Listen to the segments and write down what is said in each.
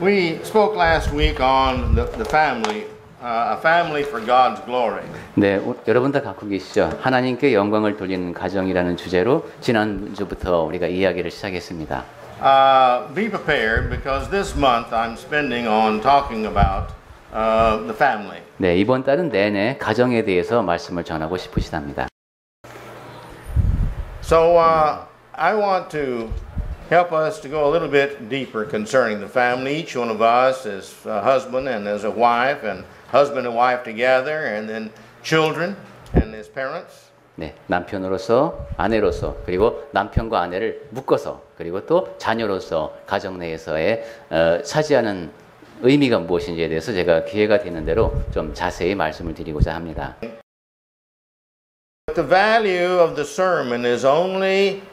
We spoke last week on the family, a family for God's glory. 네, 여러분 다 갖고 계시죠? 하나님께 영광을 돌리는 가정이라는 주제로 지난주부터 우리가 이야기를 시작했습니다. Be prepared because this month I'm spending on talking about the family. 네, 이번 달은 내내 가정에 대해서 말씀을 전하고 싶으시답니다. So I want to help us to go a little bit deeper concerning the family. Each one of us as a husband and as a wife, and husband and wife together, and then children and his parents. 네, 남편으로서, 아내로서, 그리고 남편과 아내를 묶어서, 그리고 또 자녀로서 가정 내에서의 차지하는 의미가 무엇인지에 대해서 제가 기회가 되는 대로 좀 자세히 말씀을 드리고자 합니다. But the value of the sermon is only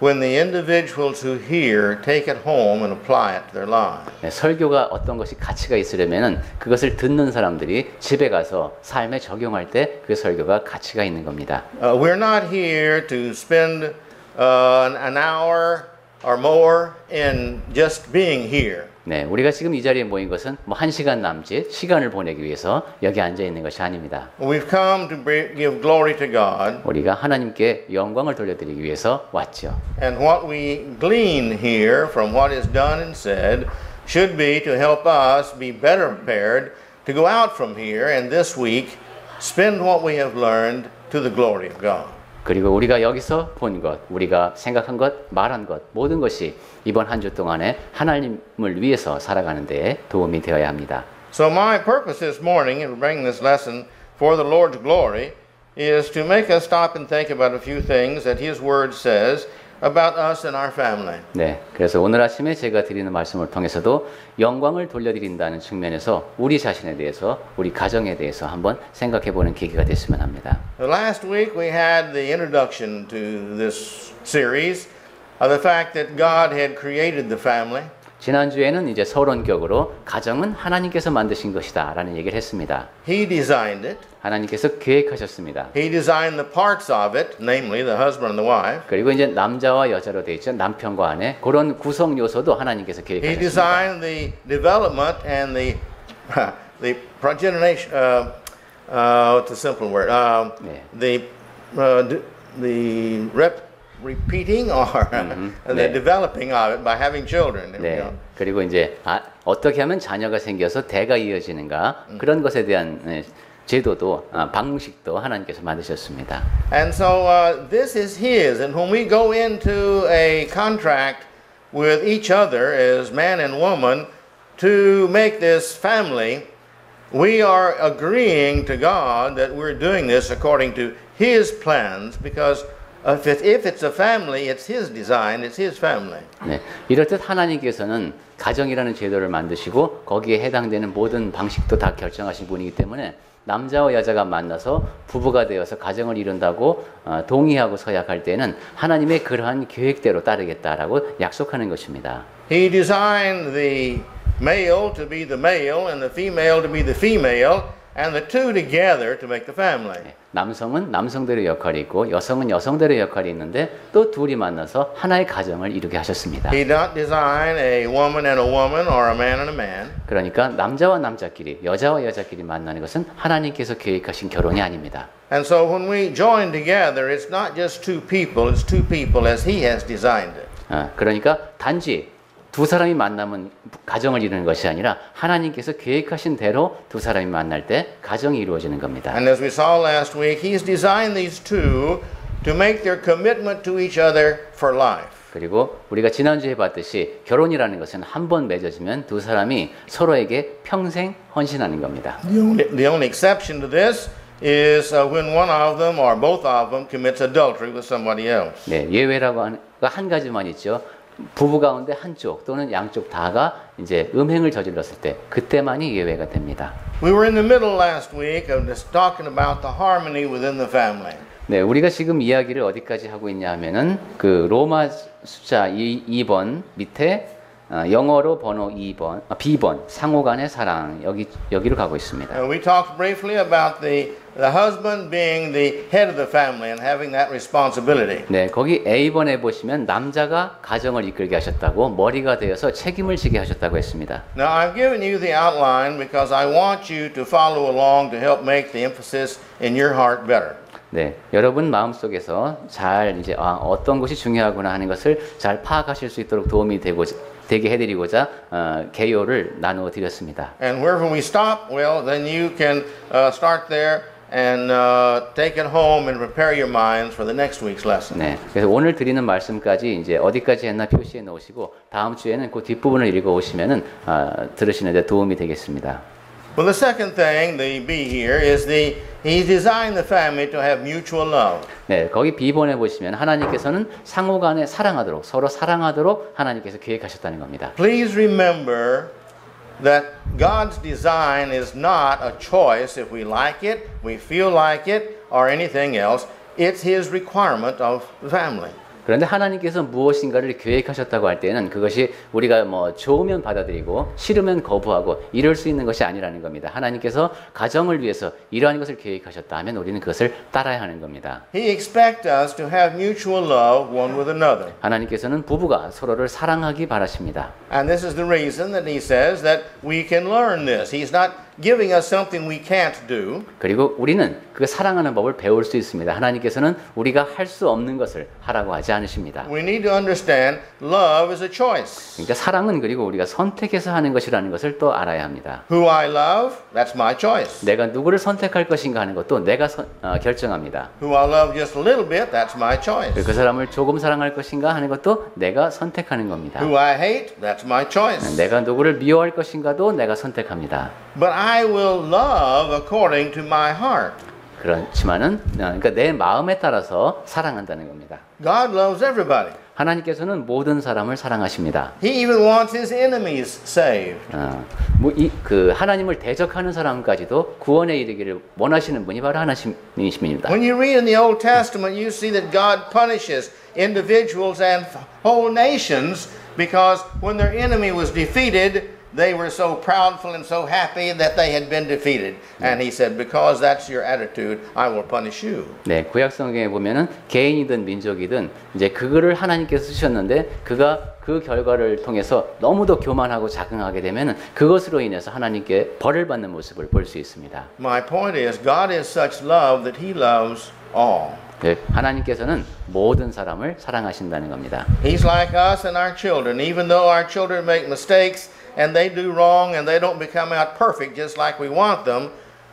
when the individuals who hear take it home and apply it to their lives. 네, 설교가 어떤 것이 가치가 있으려면은 그것을 듣는 사람들이 집에 가서 삶에 적용할 때 그 설교가 가치가 있는 겁니다. We're not here to spend an hour or more in just being here. 네, 우리가 지금 이 자리에 모인 것은 뭐 1시간 남짓 시간을 보내기 위해서 여기 앉아 있는 것이 아닙니다. We've come to give glory to God. 우리가 하나님께 영광을 돌려드리기 위해서 왔죠. And what we glean here from what is done and said should be to help us be better prepared to go out from here and this week spend what we have learned to the glory of God. 그리고 우리가 여기서 본 것, 우리가 생각한 것, 말한 것, 모든 것이 이번 한 주 동안에 하나님을 위해서 살아가는 데에 도움이 되어야 합니다. So my purpose this morning in bringing this lesson for the Lord's glory is to make us stop and think about a few things that His Word says about us and our family. 네, 그래서 오늘 아침에 제가 드리는 말씀을 통해서도 영광을 돌려드린다는 측면에서 우리 자신에 대해서, 우리 가정에 대해서 한번 생각해보는 계기가 됐으면 합니다. Last week we had the introduction to this series of the fact that God had created the family. 지난주에는 이제 서론격으로 가정은 하나님께서 만드신 것이다 라는 얘기를 했습니다. He designed it. 하나님께서 계획하셨습니다. He designed the parts of it, namely the husband and the wife. 그리고 이제 남자와 여자로 되어 있죠. 남편과 아내. 그런 구성 요소도 하나님께서 He 계획하셨습니다. designed the development and the progenation. What's a simple word? Repeating or the developing of it by having children. 네. 그리고 이제 어떻게 하면 자녀가 생겨서 대가 이어지는가 그런 것에 대한 제도도 방식도 하나님께서 만드셨습니다. And so this is His, and when we go into a contract with each other as man and woman to make this family, we are agreeing to God that we're doing this according to His plans because if it's a family, it's His design, it's His family. 네, 이렇듯 하나님께서는 가정이라는 제도를 만드시고 거기에 해당되는 모든 방식도 다 결정하신 분이기 때문에 남자와 여자가 만나서 부부가 되어서 가정을 이룬다고 동의하고 서약할 때는 하나님의 그러한 계획대로 따르겠다라고 약속하는 것입니다. He designed the male to be the male and the female to be the female. And the two together to make the family. 남성은 남성들의 역할이 있고 여성은 여성들의 역할이 있는데 또 둘이 만나서 하나의 가정을 이루게 하셨습니다. He did not design a woman and a woman or a man and a man. 그러니까 남자와 남자끼리, 여자와 여자끼리 만나는 것은 하나님께서 계획하신 결혼이 아닙니다. And so when we join together, it's not just two people, it's two people as He has designed it. 그러니까 단지 두 사람이 만나면 가정을 이루는 것이 아니라 하나님께서 계획하신 대로 두 사람이 만날 때 가정이 이루어지는 겁니다. And as we saw last week, He's designed these two to make their commitment to each other for life. 그리고 우리가 지난주에 봤듯이 결혼이라는 것은 한 번 맺어지면 두 사람이 서로에게 평생 헌신하는 겁니다. The only exception to this is when one of them or both of them commits adultery with somebody else. 네, 예외라고 하는 한 가지만 있죠. 부부 가운데 한쪽 또는 양쪽 다가 이제 음행을 저질렀을 때 그때만이 예외가 됩니다. We were in the middle last week of just talking about the harmony within the family. 네, 우리가 지금 이야기를 어디까지 하고 있냐 하면은 그 로마 숫자 2번 밑에 영어로 번호 2번, B번 상호 간의 사랑 여기로 가고 있습니다. We talked briefly about the husband being the head of the family and having that responsibility. 네, 거기 A번에 보시면 남자가 가정을 이끌게 하셨다고 머리가 되어서 책임을 지게 하셨다고 했습니다. Now I've given you the outline because I want you to follow along to help make the emphasis in your heart better. 네, 여러분 마음속에서 잘 이제 어떤 것이 중요하구나 하는 것을 잘 파악하실 수 있도록 도움이 되게 해드리고자 개요를 나누어 드렸습니다. And wherever we stop, well, then you can start there and take it home and prepare your minds for the next week's lesson. 네, 그래서 오늘 드리는 말씀까지 이제 어디까지 했나 표시해 놓으시고 다음 주에는 그 뒷부분을 읽어 오시면은 들으시는데 도움이 되겠습니다. Well, the second thing, the B here, is He designed the family to have mutual love. 네, 거기 B번에 보시면 하나님께서는 상호간에 사랑하도록 서로 사랑하도록 하나님께서 계획하셨다는 겁니다. Please remember that God's design is not a choice if we like it, we feel like it, or anything else. It's His requirement of the family. 그런데 하나님께서 무엇인가를 계획하셨다고 할 때는 그것이 우리가 뭐 좋으면 받아들이고 싫으면 거부하고 이럴 수 있는 것이 아니라는 겁니다. 하나님께서 가정을 위해서 이러한 것을 계획하셨다 하면 우리는 그것을 따라야 하는 겁니다. He expects us to have mutual love one with another. 하나님께서는 부부가 서로를 사랑하기 바라십니다. And this is the reason that He says that we can learn this. He's not giving us something we can't do. 그리고 우리는 그 사랑하는 법을 배울 수 있습니다. 하나님께서는 우리가 할 수 없는 것을 하라고 하지 않으십니다. We need to understand love is a choice. 그러니까 사랑은 그리고 우리가 선택해서 하는 것이라는 것을 또 알아야 합니다. Who I love, that's my choice. 내가 누구를 선택할 것인가 하는 것도 내가 결정합니다. Who I love just a little bit, that's my choice. 그 사람을 조금 사랑할 것인가 하는 것도 내가 선택하는 겁니다. Who I hate, that's my choice. 내가 누구를 미워할 것인가도 내가 선택합니다. But I will love according to my heart. 그렇지만은 그러니까 내 마음에 따라서 사랑한다는 겁니다. God loves everybody. 하나님께서는 모든 사람을 사랑하십니다. He even wants His enemies saved. 그 하나님을 대적하는 사람까지도 구원에 이르기를 원하시는 분이 바로 하나님이십니다. When you read in the Old Testament, you see that God punishes individuals and whole nations because when their enemy was defeated, they were so proudful and so happy that they had been defeated. And He said, because that's your attitude, I will punish you. 네, 구약 성경에 보면은 개인이든 민족이든 이제 그거를 하나님께서 쓰셨는데 그가 그 결과를 통해서 너무도 교만하고 자긍하게 되면은 그것으로 인해서 하나님께 벌을 받는 모습을 볼 수 있습니다. My point is, God is such love that He loves all. 네, 하나님께서는 모든 사람을 사랑하신다는 겁니다. He's like us and our children. Even though our children make mistakes and they do wrong and they don't become out perfect just like we want them,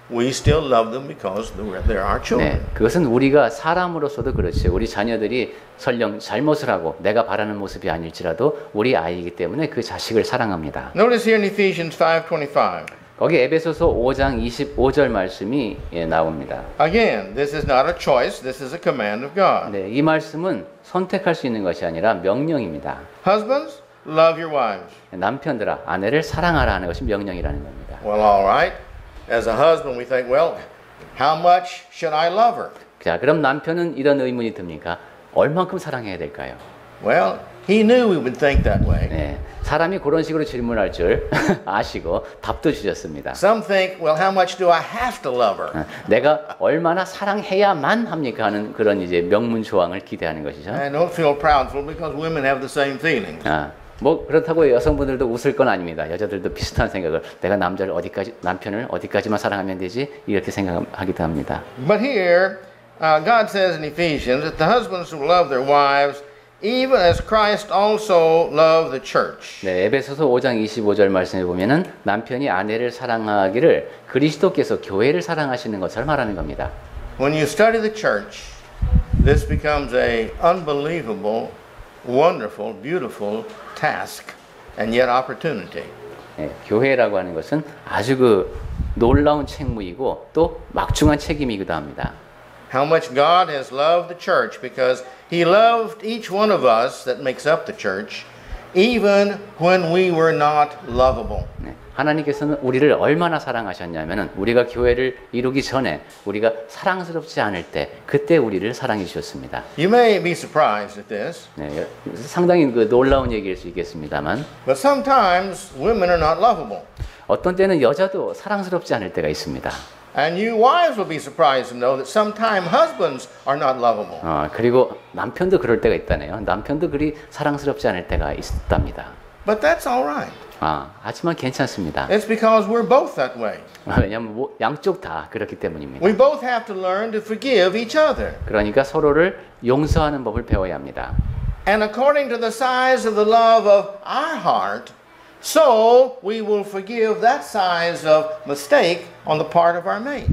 we still love them because they're our children. 네, 그것은 우리가 사람으로서도 그렇죠. 우리 자녀들이 설령 잘못을 하고 내가 바라는 모습이 아닐지라도 우리 아이이기 때문에 그 자식을 사랑합니다. Notice here in Ephesians 5:25. 거기 에베소서 5장 25절 말씀이 나옵니다. Again, this is not a choice, this is a command of God. 네, 이 말씀은 선택할 수 있는 것이 아니라 명령입니다. Husbands, love your wives. 남편들아, 아내를 사랑하라 하는 것이 명령이라는 겁니다. Well, all right. As a husband, we think, well, how much should I love her? 자, 그럼 남편은 이런 의문이 듭니까? 얼만큼 사랑해야 될까요? Well, he knew we would think that way. 네, 사람이 그런 식으로 질문할 줄 아시고 답도 주셨습니다. Some think, well, how much do I have to love her? 내가 얼마나 사랑해야만 합니까 하는 그런 이제 명문 조항을 기대하는 것이죠. And don't feel proudful because women have the same feelings. 뭐 그렇다고 여성분들도 웃을 건 아닙니다. 여자들도 비슷한 생각을 내가 남편을 어디까지만 사랑하면 되지 이렇게 생각하기도 합니다. But here, God says in Ephesians that the husbands will love their wives even as Christ also loved the church. 네, 에베소서 5장 25절 말씀에 보면은 남편이 아내를 사랑하기를 그리스도께서 교회를 사랑하시는 것을 말하는 겁니다. When you study the church, this becomes a unbelievable, wonderful, beautiful task and yet opportunity. 네, 교회라고 하는 것은 아주 그 놀라운 책무이고 또 막중한 책임이기도 합니다. How much God has loved the church because He loved each one of us that makes up the church, even when we were not lovable. 네, 하나님께서는 우리를 얼마나 사랑하셨냐면은 우리가 교회를 이루기 전에 우리가 사랑스럽지 않을 때 그때 우리를 사랑해 주셨습니다. You may be surprised at this, 네, 상당히 그 놀라운 얘기일 수 있겠습니다만 but sometimes women are not lovable. 어떤 때는 여자도 사랑스럽지 않을 때가 있습니다. And you wives will be surprised to know that sometimes husbands are not lovable. 그리고 남편도 그럴 때가 있다네요. 남편도 그리 사랑스럽지 않을 때가 있답니다. But that's all right. 하지만 괜찮습니다. It's because we're both that way. 왜냐하면 양쪽 다 그렇기 때문입니다. We both have to learn to forgive each other. 그러니까 서로를 용서하는 법을 배워야 합니다. And according to the size of the love of our heart, so we will forgive that size of mistake on the part of our mate.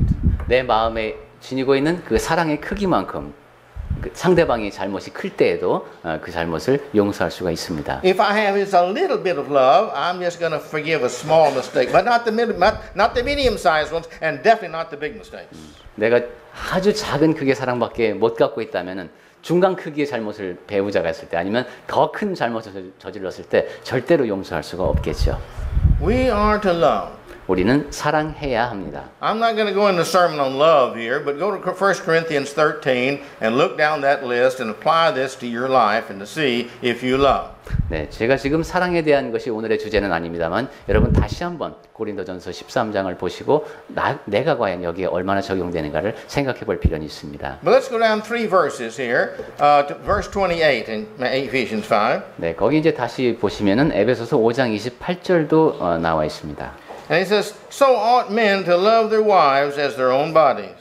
내 마음에 지니고 있는 그 사랑의 크기만큼 그 상대방의 잘못이 클 때에도 그 잘못을 용서할 수가 있습니다. If I have just a little bit of love, I'm just going to forgive a small mistake, but not the medium-sized ones, and definitely not the big mistakes. 내가 아주 작은 크기의 사랑밖에 못 갖고 있다면은 중간 크기의 잘못을 배우자가 했을 때 아니면 더 큰 잘못을 저질렀을 때 절대로 용서할 수가 없겠죠. We are to love. 우리는 사랑해야 합니다. I'm not going to go into a sermon on love here, but go to 1 Corinthians 13 and look down that list and apply this to your life and to see if you love. 네, 제가 지금 사랑에 대한 것이 오늘의 주제는 아닙니다만 여러분 다시 한번 고린도전서 13장을 보시고 내가 과연 여기에 얼마나 적용되는가를 생각해 볼 필요는 있습니다. But let's go down 3 verses here, to verse 28 in Ephesians 5. 네, 거기 이제 다시 보시면은 에베소서 5장 28절도 나와 있습니다. And he says, so ought men to love their wives as their own bodies.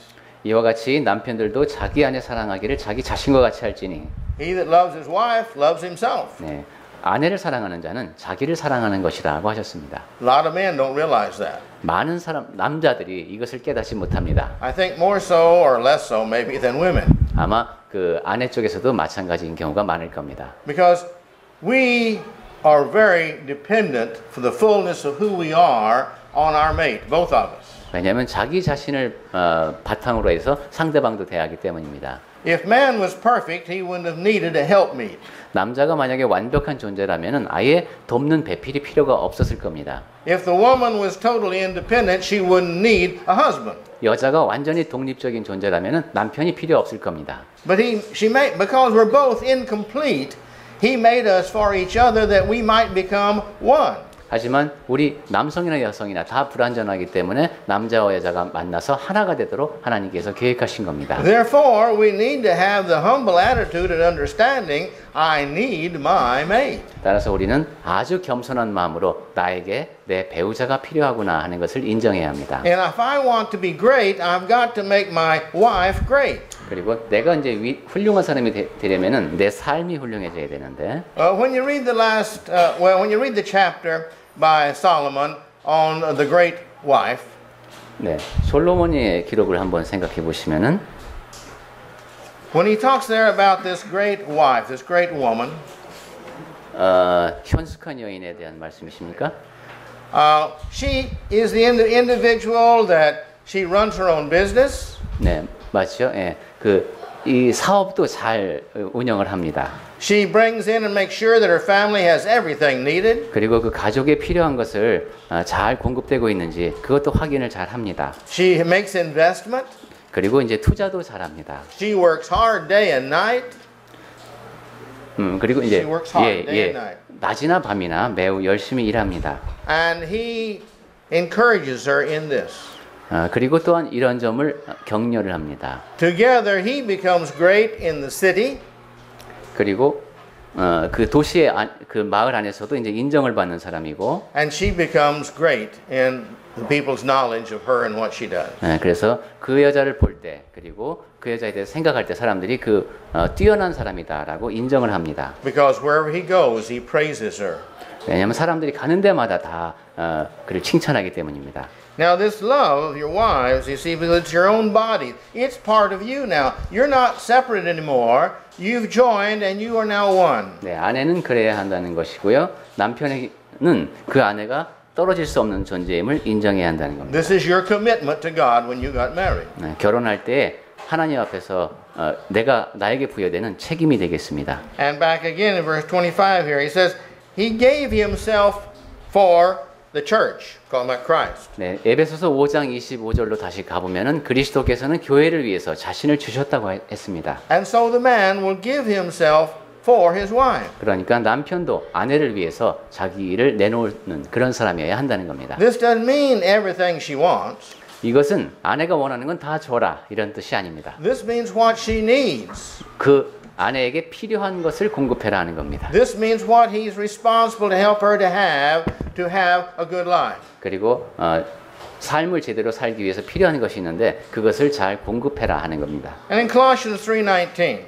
이와 같이 남편들도 자기 아내 사랑하기를 자기 자신과 같이 할지니. He that loves his wife loves himself. 네, 아내를 사랑하는 자는 자기를 사랑하는 것이라고 하셨습니다. A lot of men don't realize that. 많은 남자들이 이것을 깨닫지 못합니다. I think more so or less so maybe than women. 아마 그 아내 쪽에서도 마찬가지인 경우가 많을 겁니다. Because we are very dependent for the fullness of who we are on our mate, both of us. 왜냐하면 자기 자신을 바탕으로 해서 상대방도 대하기 때문입니다. If man was perfect, he wouldn't have needed a helpmeet. 남자가 만약에 완벽한 존재라면은 아예 돕는 배필이 필요가 없었을 겁니다. If the woman was totally independent, she wouldn't need a husband. 여자가 완전히 독립적인 존재라면은 남편이 필요 없을 겁니다. But because we're both incomplete, he made us for each other that we might become one. 하지만 우리 남성이나 여성이나 다 불완전하기 때문에 남자와 여자가 만나서 하나가 되도록 하나님께서 계획하신 겁니다. Therefore, we need to have the humble attitude and understanding, I need my mate. 따라서 우리는 아주 겸손한 마음으로 나에게 내 배우자가 필요하구나 하는 것을 인정해야 합니다. And if I want to be great, I've got to make my wife great. 그리고 내가 이제 훌륭한 사람이 되려면은 내 삶이 훌륭해져야 되는데. When you read when you read the chapter by Solomon on the great wife, 네, 솔로몬의 기록을 한번 생각해 보시면은, when he talks there about this great wife, this great woman, 현숙한 여인에 대한 말씀이십니까? she is the individual that she runs her own business. 네, 맞죠. 예, 이 사업도 잘 운영을 합니다. She brings in and makes sure that her family has everything needed. 그리고 그 가족에 필요한 것을 잘 공급되고 있는지 그것도 확인을 잘 합니다. She makes investment. 그리고 이제 투자도 잘 합니다. She works hard day and night. 그리고 이제 She works hard day and night. 낮이나 밤이나 매우 열심히 일합니다. And he encourages her in this. 그리고 또한 이런 점을 격려를 합니다. Together he becomes great in the city. 그리고 그 도시의 그 마을 안에서도 이제 인정을 받는 사람이고. And she becomes great in the people's knowledge of her and what she does. 그래서 그 여자를 볼 때 그리고 그 여자에 대해서 생각할 때 사람들이 뛰어난 사람이다라고 인정을 합니다. Because wherever he goes, he praises her. 왜냐하면 사람들이 가는 데마다 다 그를 칭찬하기 때문입니다. Now this love of your wives, you see, because it's your own body. It's part of you now. You're not separate anymore. You've joined and you are now one. 네, 아내는 그래야 한다는 것이고요. 남편은 그 아내가 떨어질 수 없는 존재임을 인정해야 한다는 겁니다. This is your commitment to God when you got married. 네, 결혼할 때 하나님 앞에서 나에게 부여되는 책임이 되겠습니다. And back again in verse 25 here, he says, He gave himself for the church, talking about Christ. 네, 에베소서 5장 25절로 다시 가보면은 그리스도께서는 교회를 위해서 자신을 주셨다고 했습니다. And so the man will give himself for his wife. 그러니까 남편도 아내를 위해서 자기 일을 내놓는 그런 사람이어야 한다는 겁니다. This doesn't mean everything she wants. 이것은 아내가 원하는 건 다 줘라 이런 뜻이 아닙니다. This means what she needs. 그 아내에게 필요한 것을 공급해라 하는 겁니다. This means what he's responsible to help her to have a good life. 그리고 삶을 제대로 살기 위해서 필요한 것이 있는데 그것을 잘 공급해라 하는 겁니다. And in Colossians 3:19,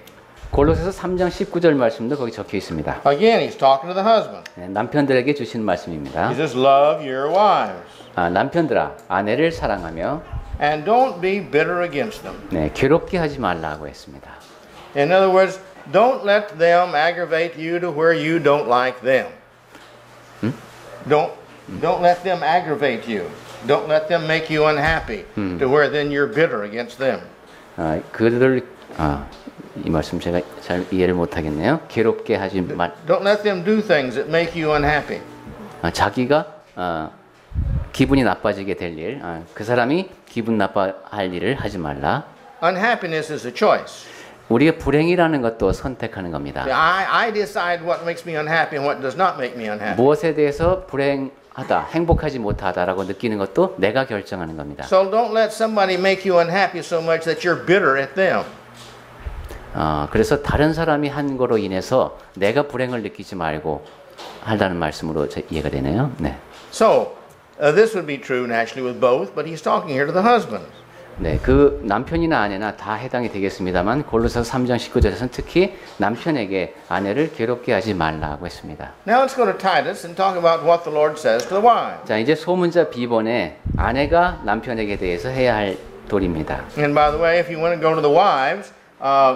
골로새서 3장 19절 말씀도 거기 적혀 있습니다. again he's talking to the husband. 네, 남편들에게 주신 말씀입니다. He says, love your wives 남편들아 아내를 사랑하며 and don't be bitter against them. 네, 괴롭게 하지 말라고 했습니다. In other words, don't let them aggravate you to where you don't like them. Don't let them aggravate you. Don't let them make you unhappy to where then you're bitter against them. 이 말씀 제가 잘 이해를 못하겠네요. 괴롭게 하지 말. Don't let them do things that make you unhappy. 자기가 기분이 나빠지게 될 일, 그 사람이 기분 나빠할 일을 하지 말라. Unhappiness is a choice. 우리의 불행이라는 것도 선택하는 겁니다. I decide what makes me unhappy and what does not make me unhappy. 무엇에 대해서 불행하다, 행복하지 못하다라고 느끼는 것도 내가 결정하는 겁니다. So don't let somebody make you unhappy so much that you're bitter at them. 그래서 다른 사람이 한 거로 인해서 내가 불행을 느끼지 말고 하라는 말씀으로 이해가 되네요. 네. So this would be true naturally with both, but he's talking here to the husband. 네, 그 남편이나 아내나 다 해당이 되겠습니다만 골로새서 3장 19절에서는 특히 남편에게 아내를 괴롭게 하지 말라고 했습니다. Now let's go to Titus and talk about what the Lord says to the wives. 자, 이제 소문자 B번에 아내가 남편에게 대해서 해야 할 도리입니다. And by the way, if you want to go to the wives,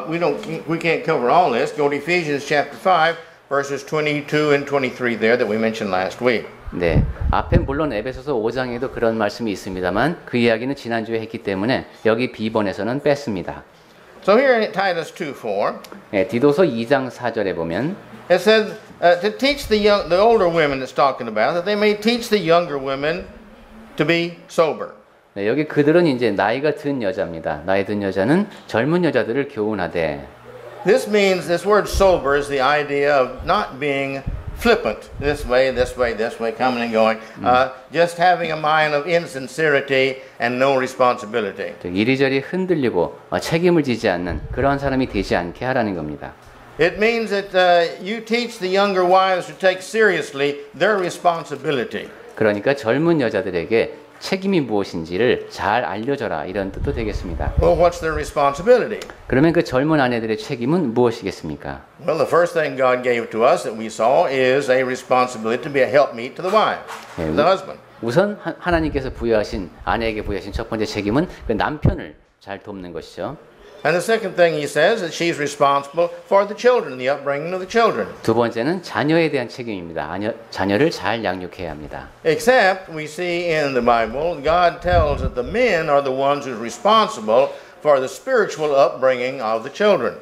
we can't cover all this. Go to Ephesians chapter 5, verses 22 and 23 there that we mentioned last week. 네, 앞에 물론 에베소서 5장에도 그런 말씀이 있습니다만 그 이야기는 지난주에 했기 때문에 여기 B번에서는 뺐습니다. So here in Titus 2:4, 네, 디도서 2장 4절에 보면 it says to teach the older women it's talking about, that they may teach the younger women to be sober. 네, 여기 그들은 이제 나이가 든 여자입니다. 나이 든 여자는 젊은 여자들을 교훈하되. This means this word sober is the idea of not being flippant, this way, coming and going, just having a mind of insincerity and no responsibility. 이리저리 흔들리고 책임을 지지 않는 그런 사람이 되지 않게 하라는 겁니다. It means that you teach the younger wives to take seriously their responsibility. 그러니까 젊은 여자들에게 책임이 무엇인지를 잘 알려줘라 이런 뜻도 되겠습니다. Well, what's their responsibility? 그러면 그 젊은 아내들의 책임은 무엇이겠습니까? Well, the first thing God gave to us that we saw is a responsibility to be a helpmeet to the wife, to the husband. 우선 하나님께서 부여하신 아내에게 부여하신 첫 번째 책임은 그 남편을 잘 돕는 것이죠. And the second thing he says is she's responsible for the children, the upbringing of the children. 두 번째는 자녀에 대한 책임입니다. 자녀를 잘 양육해야 합니다. Except we see in the Bible, God tells that the men are the ones who are responsible for the spiritual upbringing of the children.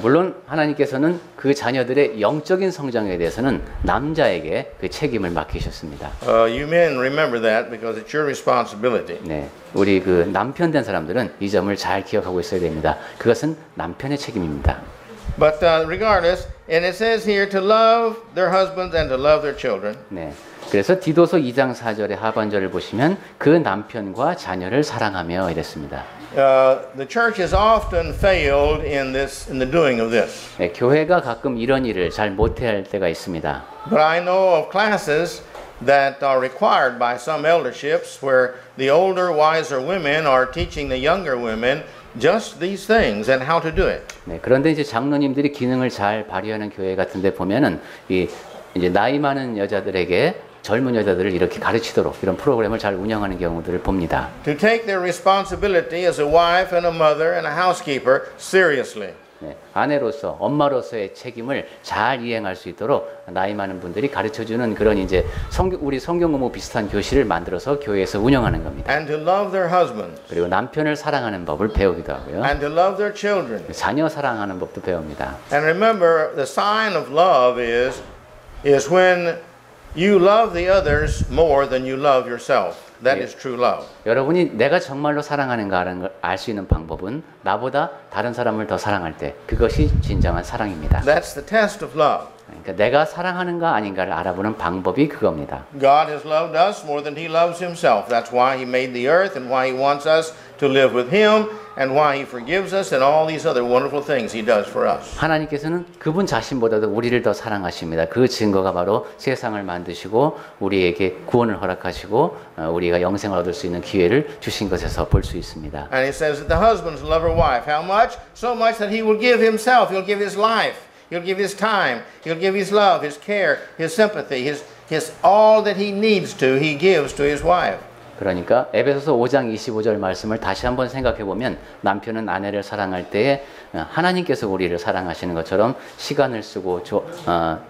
물론 하나님께서는 그 자녀들의 영적인 성장에 대해서는 남자에게 그 책임을 맡기셨습니다. You men remember that because it's your responsibility. 네, 우리 그 남편 된 사람들은 이 점을 잘 기억하고 있어야 됩니다. 그것은 남편의 책임입니다. But regardless, and it says here to love their husbands and to love their children. 네, 그래서 디도서 2장 4절의 하반절을 보시면 그 남편과 자녀를 사랑하며 이랬습니다. The church has often failed in the doing of this. 네, 교회가 가끔 이런 일을 잘 못할 때가 있습니다. But I know of classes that are required by some elderships where the older, wiser women are teaching the younger women just these things and how to do it. 네, 그런데 이제 장로님들이 기능을 잘 발휘하는 교회 같은데 보면은 이제 나이 많은 여자들에게 젊은 여자들을 이렇게 가르치도록 이런 프로그램을 잘 운영하는 경우들을 봅니다. To take their responsibility as a wife and a mother and a housekeeper seriously. 네, 아내로서 엄마로서의 책임을 잘 이행할 수 있도록 나이 많은 분들이 가르쳐주는 그런 이제 우리 성경 공부 비슷한 교실을 만들어서 교회에서 운영하는 겁니다. And to love their husbands. 그리고 남편을 사랑하는 법을 배우기도 하고요. And to love their children. 자녀 사랑하는 법도 배웁니다. And remember, the sign of love is when you love the others more than you love yourself. That 예. is true love. 여러분이 내가 정말로 사랑하는가라는 걸 알 수 있는 방법은 나보다 다른 사람을 더 사랑할 때 그것이 진정한 사랑입니다. That's the test of love. 그러니까 내가 사랑하는가 아닌가를 알아보는 방법이 그겁니다. God has loved us more than he loves himself. That's why he made the earth and why he wants us to live with him and why he forgives us and all these other wonderful things he does for us. 하나님께서는 그분 자신보다도 우리를 더 사랑하십니다. 그 증거가 바로 세상을 만드시고 우리에게 구원을 허락하시고 우리가 영생을 얻을 수 있는 기회를 주신 것에서 볼 수 있습니다. And he says that the husbands love her wife. How much? So much that he will give himself. He'll give his life. He'll give his time. He'll give his love, his care, his sympathy, his all that he needs to, he gives to his wife. 그러니까 에베소서 5장 25절 말씀을 다시 한번 생각해 보면 남편은 아내를 사랑할 때에 하나님께서 우리를 사랑하시는 것처럼 시간을 쓰고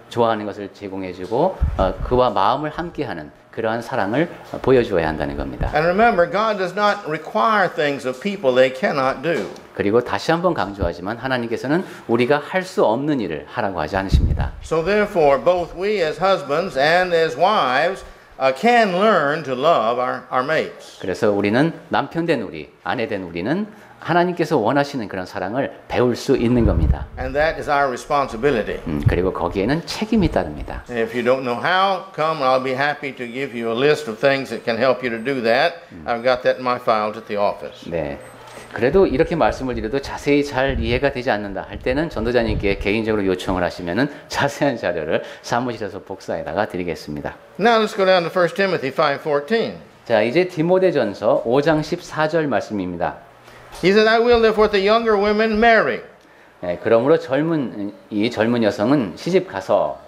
좋아하는 것을 제공해 주고 그와 마음을 함께하는 그러한 사랑을 보여주어야 한다는 겁니다. And remember, God does not require things of people they cannot do. 그리고 다시 한번 강조하지만 하나님께서는 우리가 할 수 없는 일을 하라고 하지 않으십니다. So therefore, both we as husbands and as wives can learn to love our mates. 그래서 우리는 남편 된 우리, 아내 된 우리는 하나님께서 원하시는 그런 사랑을 배울 수 있는 겁니다. And that is our responsibility. 그리고 거기에는 책임이 따릅니다. And if you don't know how, come and I'll be happy to give you a list of things that can help you to do that. I've got that in my files at the office. 네. 그래도 이렇게 말씀을 드려도 자세히 잘 이해가 되지 않는다 할 때는 전도자님께 개인적으로 요청을 하시면은 자세한 자료를 사무실에서 복사해다가 드리겠습니다. Now let's go down to 1 Timothy 5:14. 자, 이제 디모데전서 5장 14절 말씀입니다. He said, I will therefore the younger women marry. 네, 그러므로 젊은 여성은 시집 가서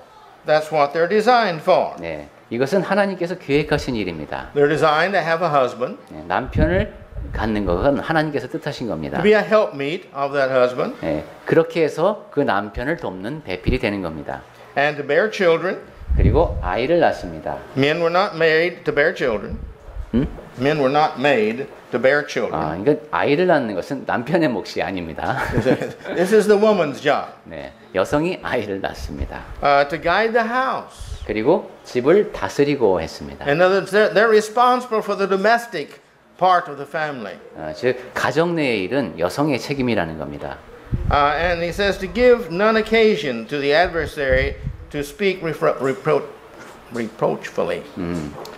That's what they're designed for. 네, 이것은 하나님께서 계획하신 일입니다. They're designed to have a husband, 네, 남편을 갖는 것은 하나님께서 뜻하신 겁니다. to be a helpmeet of that husband, 네, 그렇게 해서 그 남편을 돕는 배필이 되는 겁니다. and to bear children. 그리고 아이를 낳습니다. Men were not made to bear children. Men were not made to bear children. 아, 그러니까 아이를 낳는 것은 남편의 몫이 아닙니다. This is the woman's job. 네, 여성이 아이를 낳습니다. To guide the house. 그리고 집을 다스리고 했습니다. In other words, they're responsible for the domestic part of the family. 즉 가정 내의 일은 여성의 책임이라는 겁니다. And he says to give none occasion to the adversary to speak reproachfully.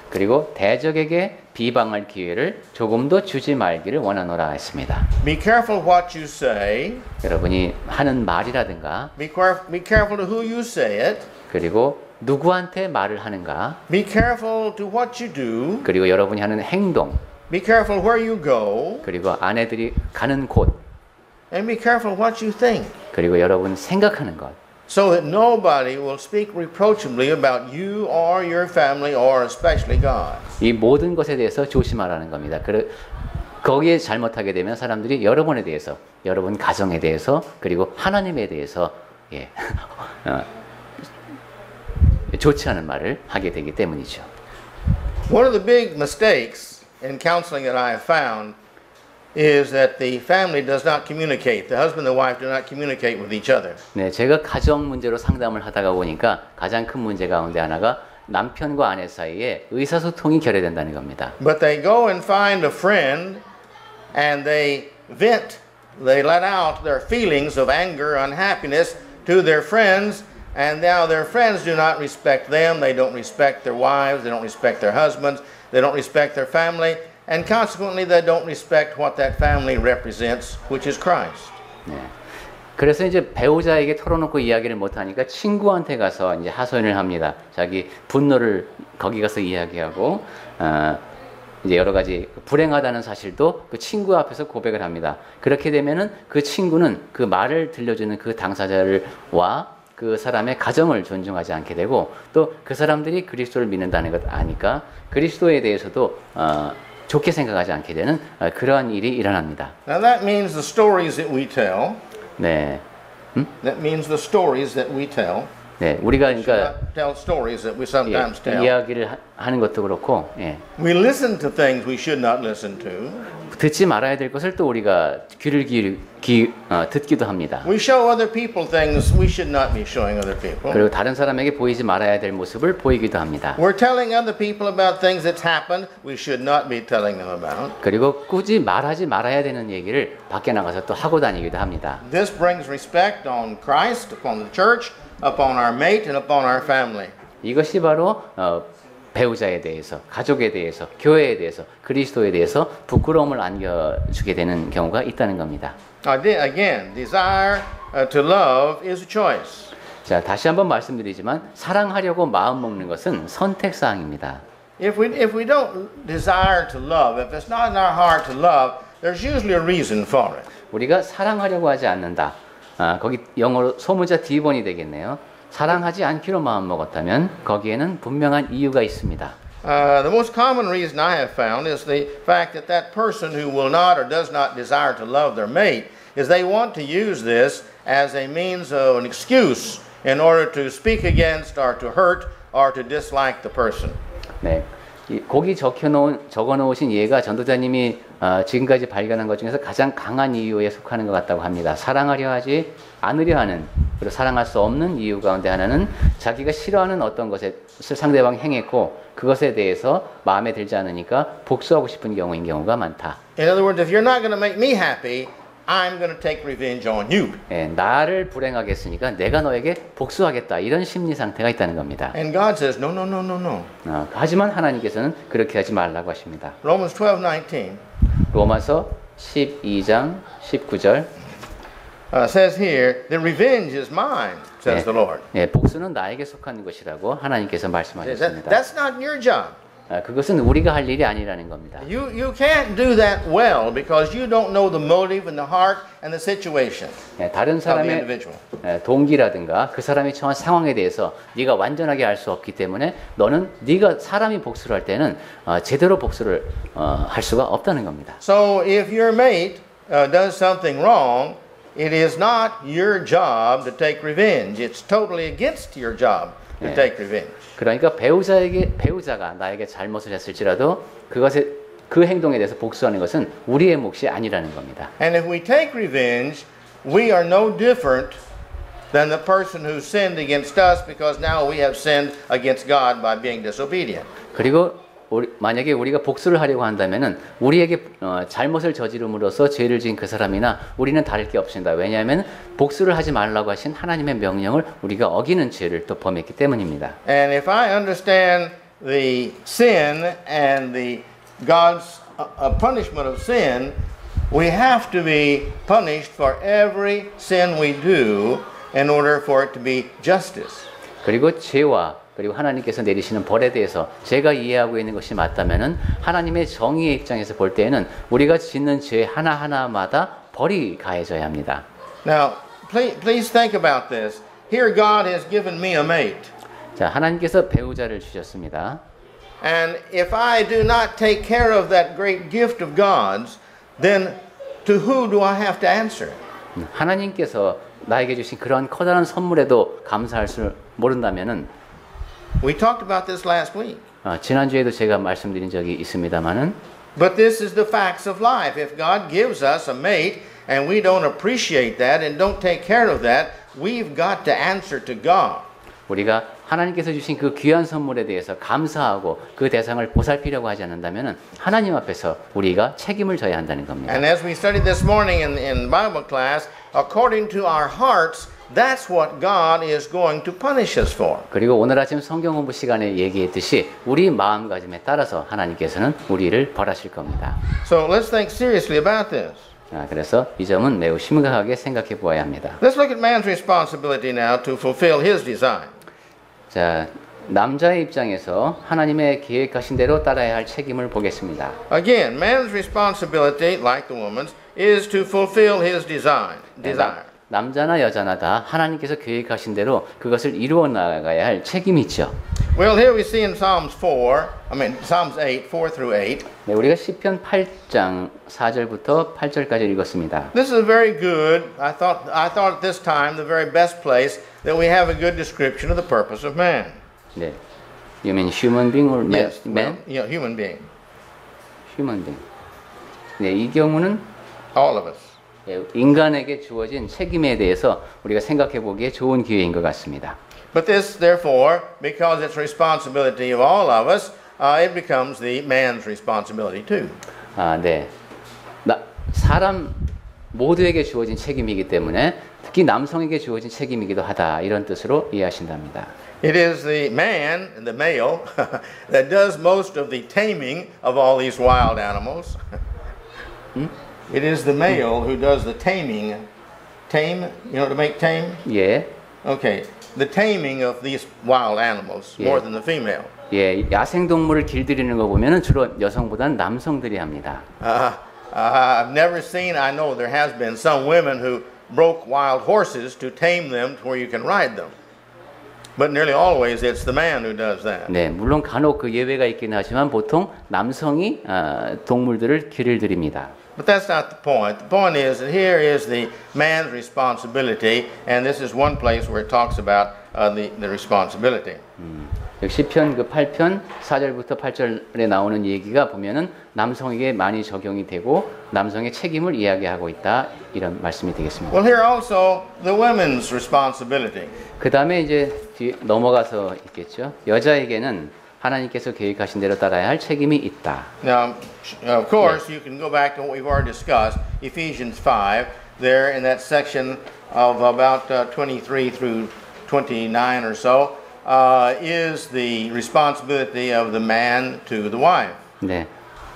그리고 대적에게 비방할 기회를 조금도 주지 말기를 원하노라 했습니다. Be careful what you say. 여러분이 하는 말이라든가 Be careful to who you say it. 그리고 누구한테 말을 하는가 Be careful to what you do. 그리고 여러분이 하는 행동 Be careful where you go. 그리고 아내들이 가는 곳 And be careful what you think. 그리고 여러분 생각하는 것 So that nobody will speak reproachably about you or your family or especially God. 이 모든 것에 대해서 조심하라는 겁니다. 거기에 잘못하게 되면 사람들이 여러분에 대해서, 여러분 가정에 대해서, 그리고 하나님에 대해서 좋지 않은 말을 하게 되기 때문이죠. One of the big mistakes in counseling that I have found is that the family does not communicate. The husband and the wife do not communicate with each other. 네, 제가 가정 문제로 상담을 하다가 보니까 가장 큰 문제 가운데 하나가 남편과 아내 사이에 의사소통이 결여된다는 겁니다. But they go and find a friend and they vent, they let out their feelings of anger, unhappiness to their friends, and now their friends do not respect them, they don't respect their wives, they don't respect their husbands, they don't respect their family, and consequently they don't respect what that family represents, which is Christ. 네. 그래서 이제 배우자에게 털어놓고 이야기를 못하니까 친구한테 가서 이제 하소연을 합니다. 자기 분노를 거기 가서 이야기하고 이제 여러 가지 불행하다는 사실도 그 친구 앞에서 고백을 합니다. 그렇게 되면은 그 친구는 그 말을 들려주는 그 당사자와 그 사람의 가정을 존중하지 않게 되고 또 그 사람들이 그리스도를 믿는다는 것 아니까 그리스도에 대해서도 좋게 생각하지 않게 되는 그러한 일이 일어납니다. Now that means the stories that we tell. 네. That means the stories that we tell. 네, 우리가 그러니까 Tell stories that we sometimes tell. 이야기를 하는 것도 그렇고, 예. We listen to things we should not listen to. 듣지 말아야 될 것을 또 우리가 듣기도 합니다. We show other people things we should not be showing other people. 그리고 다른 사람에게 보이지 말아야 될 모습을 보이기도 합니다. We're telling other people about things that's happened we should not be telling them about. 그리고 굳이 말하지 말아야 되는 얘기를 밖에 나가서 또 하고 다니기도 합니다. This brings respect on Christ, upon the church, upon our mate, and upon our family. 이것이 바로 배우자에 대해서, 가족에 대해서, 교회에 대해서, 그리스도에 대해서 부끄러움을 안겨주게 되는 경우가 있다는 겁니다. Again, desire to love is a choice. 자, 다시 한번 말씀드리지만 사랑하려고 마음 먹는 것은 선택 사항입니다. If we don't desire to love, if it's not in our heart to love, there's usually a reason for it. 우리가 사랑하려고 하지 않는다. 거기 영어로 소문자 D번이 되겠네요. 사랑하지 않기로 마음 먹었다면 거기에는 분명한 이유가 있습니다. The most common reason I have found is the fact that that person who will not or does not desire to love their mate is they want to use this as a means of an excuse in order to speak against or to hurt or to dislike the person. 네, 거기 적어놓으신 예가 전도자님이 지금까지 발견한 것 중에서 가장 강한 이유에 속하는 것 같다고 합니다. 사랑하려 하지 않으려 하는, 그리고 사랑할 수 없는 이유 가운데 하나는 자기가 싫어하는 어떤 것을 상대방이 행했고 그것에 대해서 마음에 들지 않으니까 복수하고 싶은 경우인 경우가 많다. In other words, if you're not going to make me happy, I'm going to take revenge on you. 예, 나를 불행하게 했으니까 내가 너에게 복수하겠다, 이런 심리 상태가 있다는 겁니다. And God says, no, no, no, no, no. 하지만 하나님께서는 그렇게 하지 말라고 하십니다. Romans 12:19 로마서 12장 19절 says here, the revenge is mine, says the Lord. 예, 복수는 나에게 속한 것이라고 하나님께서 말씀하셨습니다. That's not your job. 그것은 우리가 할 일이 아니라는 겁니다. You can't do that well because you don't know the motive and the heart and the situation 예, 다른 of the 사람의 individual. 동기라든가 그 사람이 처한 상황에 대해서 네가 완전하게 알 수 없기 때문에 너는 네가 사람이 복수를 할 때는 제대로 복수를 할 수가 없다는 겁니다. So if your mate does something wrong, it is not your job to take revenge. It's totally against your job to take revenge. 그러니까 배우자가 나에게 잘못을 했을지라도 그 행동에 대해서 복수하는 것은 우리의 몫이 아니라는 겁니다. And if we take revenge, we are no different than the person who sinned against us because now we have sinned against God by being disobedient. 그리고 만약에 우리가 복수를 하려고 한다면은 우리에게 잘못을 저지름으로써 죄를 지은 그 사람이나 우리는 다를 게 없습니다. 왜냐하면 복수를 하지 말라고 하신 하나님의 명령을 우리가 어기는 죄를 또 범했기 때문입니다. And if I understand the sin and the God's punishment of sin, we have to be punished for every sin we do in order for it to be justice. 그리고 죄와 그리고 하나님께서 내리시는 벌에 대해서 제가 이해하고 있는 것이 맞다면은 하나님의 정의의 입장에서 볼 때에는 우리가 짓는 죄 하나하나마다 벌이 가해져야 합니다. Now, please think about this. Here God has given me a mate. 자, 하나님께서 배우자를 주셨습니다. And if I do not take care of that great gift of God's, then to who do I have to answer? 하나님께서 나에게 주신 그러한 커다란 선물에도 감사할 줄 모른다면은 We talked about this last week. 지난주에도 제가 말씀드린 적이 있습니다만은 But this is the facts of life. If God gives us a mate and we don't appreciate that and don't take care of that, we've got to answer to God. 우리가 하나님께서 주신 그 귀한 선물에 대해서 감사하고 그 대상을 보살피려고 하지 않는다면 하나님 앞에서 우리가 책임을 져야 한다는 겁니다. And as we studied this morning in Bible class, according to our hearts, that's what God is going to punish us for. 그리고 오늘 아침 성경 공부 시간에 얘기했듯이 우리 마음가짐에 따라서 하나님께서는 우리를 벌하실 겁니다. So let's think seriously about this. 그래서 이 점은 매우 심각하게 생각해 보아야 합니다. Let's look at man's responsibility now to fulfill his design. 자, 남자의 입장에서 하나님의 계획하신 대로 따라야 할 책임을 보겠습니다. Again, man's responsibility, like the woman's, is to fulfill his desire. 남자나 여자나 다 하나님께서 계획하신 대로 그것을 이루어 나가야 할 책임이 있죠. Well, here we see in Psalms 8, 4 through 8. 네, 우리가 시편 8장 4절부터 8절까지 읽었습니다. This is very good. I thought at this time the very best place that we have a good description of the purpose of man. 네. You mean human being or man? Yes, well, human being. Human being. 네, 이 경우는 All of us. 예, 인간에게 주어진 책임에 대해서 우리가 생각해 보기에 좋은 기회인 것 같습니다. But this, therefore, because it's responsibility of all of us, it becomes the man's responsibility too. 아, 네. 사람 모두에게 주어진 책임이기 때문에 특히 남성에게 주어진 책임이기도 하다 이런 뜻으로 이해하신답니다. It is the man, the male, that does most of the taming of all these wild animals. It is the male who does the taming. Tame, you know, to make tame? 예, Okay. The taming of these wild animals more than the female. 예, 야생 동물을 길들이는 거 보면은 주로 여성보다는 남성들이 합니다. I've never seen, I know there has been some women who broke wild horses to tame them to where you can ride them. But nearly always it's the man who does that. 네, 물론 간혹 그 예외가 있긴 하지만 보통 남성이 동물들을 길을 들입니다. But that's not the point. The point is that here is the man's responsibility, and this is one place where it talks about the responsibility. 시편 그 8편 4절부터 8절에 나오는 얘기가 보면은 남성에게 많이 적용이 되고 남성의 책임을 이야기하고 있다 이런 말씀이 되겠습니다. Well, here also the women's responsibility. 그 다음에 이제 넘어가서 있겠죠. 여자에게는 하나님께서 계획하신 대로 따라야 할 책임이 있다. Now, of course, you can go back to what we've already discussed, Ephesians 5, there in that section of about 23 through 29 or so, is the responsibility of the man to the wife. 네,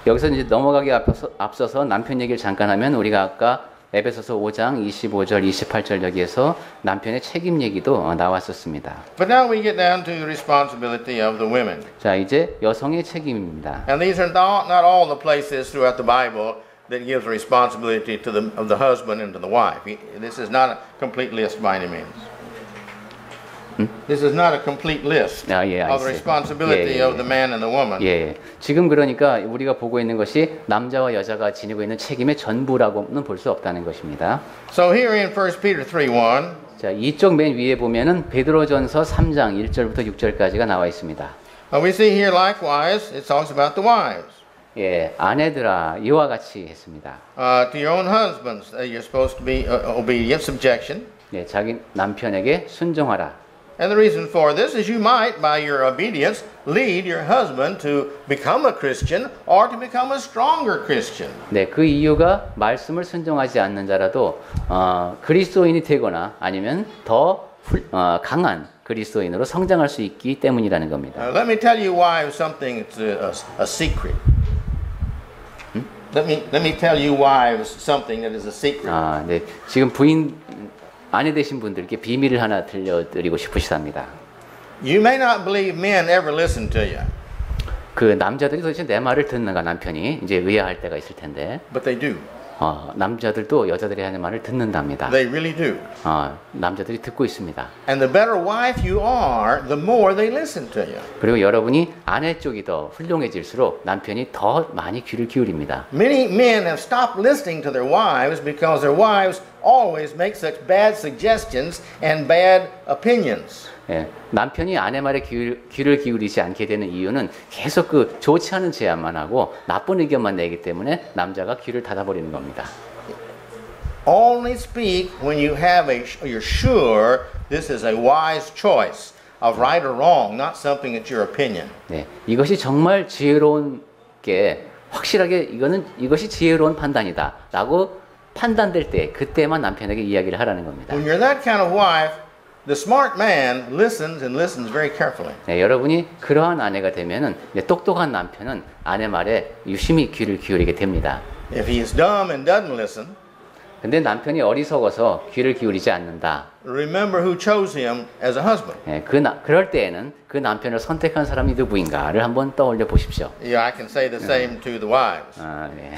여기서 이제 넘어가기 앞서서 남편 얘기를 잠깐 하면 우리가 아까 에베소서 5장 25절 28절 여기에서 남편의 책임 얘기도 나왔었습니다. But now we get down to the responsibility of the women. 자, 이제 여성의 책임입니다. And these are not all the places throughout the Bible that gives responsibility to of the husband and to the wife. This is not a complete list by any means. This is not a complete list of the responsibility of the man and the woman. 예, 지금 그러니까 우리가 보고 있는 것이 남자와 여자가 지니고 있는 책임의 전부라고는 볼 수 없다는 것입니다. So here in 1 Peter 3:1, 자, 이쪽 맨 위에 보면은 베드로전서 3장 1절부터 6절까지가 나와 있습니다. we see here likewise it talks about the wives. 예, 아내들아 이와 같이 했습니다. To your own husbands, you're supposed to be obedient, subjection. 예, 자기 남편에게 순종하라. And the reason for this is you might, by your obedience, lead your husband to become a Christian or to become a stronger Christian. 네, 그 이유가 말씀을 순종하지 않는 자라도 그리스도인이 되거나 아니면 더 강한 그리스도인으로 성장할 수 있기 때문이라는 겁니다. Let me tell you why something it's a secret. Let me tell you why something that is a secret. 아, 네, 지금 아내 되신 분들께 비밀을 하나 들려드리고 싶으시답니다. You may not believe men ever listen to you. 그 남자들이 도대체 내 말을 듣는가 남편이 이제 의아할 때가 있을 텐데. But they do. 남자들도 여자들이 하는 말을 듣는답니다. They really do. 남자들이 듣고 있습니다. And the better wife you are, the more they listen to you. 그리고 여러분이 아내 쪽이 더 훌륭해질수록 남편이 더 많이 귀를 기울입니다. Many men have stopped listening to their wives because their wives always make such bad suggestions and bad opinions. 예, 남편이 아내 말에 귀를 기울이지 않게 되는 이유는 계속 그 좋지 않은 제안만 하고 나쁜 의견만 내기 때문에 남자가 귀를 닫아버리는 겁니다. Only speak when you're sure this is a wise choice of right or wrong, not something that's your opinion. 네, 이것이 정말 지혜로운 게 확실하게 이것이 지혜로운 판단이다라고 판단될 때 그때만 남편에게 이야기를 하라는 겁니다. When you're that kind of wife, the smart man listens and listens very carefully. 네, 여러분이 그러한 아내가 되면은 똑똑한 남편은 아내 말에 유심히 귀를 기울이게 됩니다. If he is dumb and doesn't listen, 근데 남편이 어리석어서 귀를 기울이지 않는다. remember who chose him as a husband. 네, 그럴 때에는 그 남편을 선택한 사람이 누구인가를 한번 떠올려 보십시오. Yeah, I can say the same to the wives. 네.